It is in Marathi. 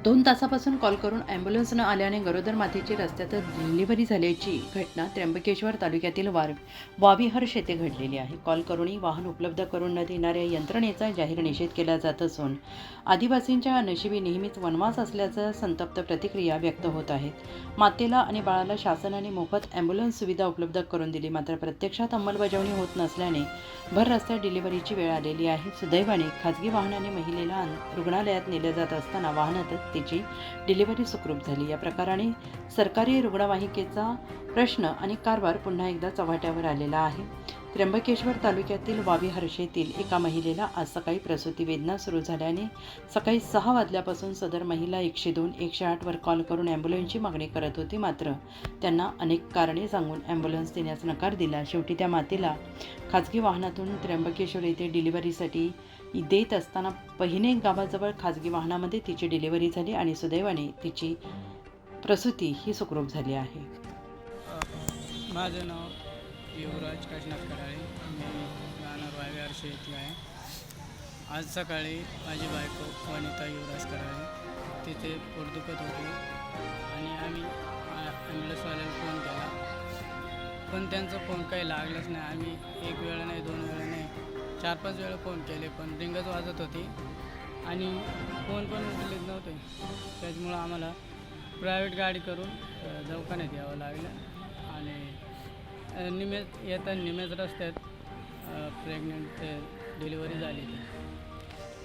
2 तासापासून कॉल करून ॲम्ब्युलन्स न आल्याने गरोदर मातेची रस्त्यातच डिलिव्हरी झाल्याची घटना त्र्यंबकेश्वर तालुक्यातील वाविहर येथे घडलेली आहे. कॉल करूनही वाहन उपलब्ध करून न देणाऱ्या यंत्रणेचा जाहीर निषेध केला जात असून आदिवासींच्या नशिबी नेहमीच वनवास असल्याचं संतप्त प्रतिक्रिया व्यक्त होत आहेत. मातेला आणि बाळाला शासनाने मोफत ॲम्ब्युलन्स सुविधा उपलब्ध करून दिली, मात्र प्रत्यक्षात अंमलबजावणी होत नसल्याने भर रस्त्यात डिलिव्हरीची वेळ आलेली आहे. सुदैवाने खाजगी वाहनाने महिलेला रुग्णालयात नेले जात असताना वाहनातच तिची डिलिव्हरी सुखरूप झाली. या प्रकाराने सरकारी रुग्णवाहिकेचा प्रश्न आणि कारभार पुन्हा एकदा चव्हाट्यावर आलेला आहे. त्र्यंबकेश्वर तालुक्यातील वाविहर्षेतील एका महिलेला आज सकाळी प्रसूती वेदना सुरू झाल्याने सकाळी 6 वाजल्यापासून सदर महिला 102 108 वर कॉल करून ॲम्ब्युलन्सची मागणी करत होती, मात्र त्यांना अनेक कारणे सांगून ॲम्ब्युलन्स देण्यास नकार दिला. शेवटी त्या मातेला खाजगी वाहनातून त्र्यंबकेश्वर येथे डिलिव्हरीसाठी देत असताना पहिने गावाजवळ खाजगी वाहनामध्ये तिची डिलिव्हरी झाली आणि सुदैवाने तिची प्रसूती ही सुखरूप झाली आहे. माझं नाव युवराज काशीनाथ कराळे. मी राहणार वाविहर येथील आहे. आज सकाळी माझी बायको वनिता युवराज कराळे तिथे पोट दुखत होती आणि आम्ही ॲम्ब्युलन्सवाल्याला फोन केला, पण त्यांचा फोन काही लागलाच नाही. आम्ही 1 वेळा नाही, 2 वेळा नाही, 4-5 वेळा फोन केले, पण रिंगच वाजत होती आणि फोन पण उचलत नव्हते. त्याच्यामुळं आम्हाला प्रायव्हेट गाडी करून दवाखान्यात यावं लागलं आणि निमेच रस्त्यात प्रेग्नंट डिलिव्हरी झाली.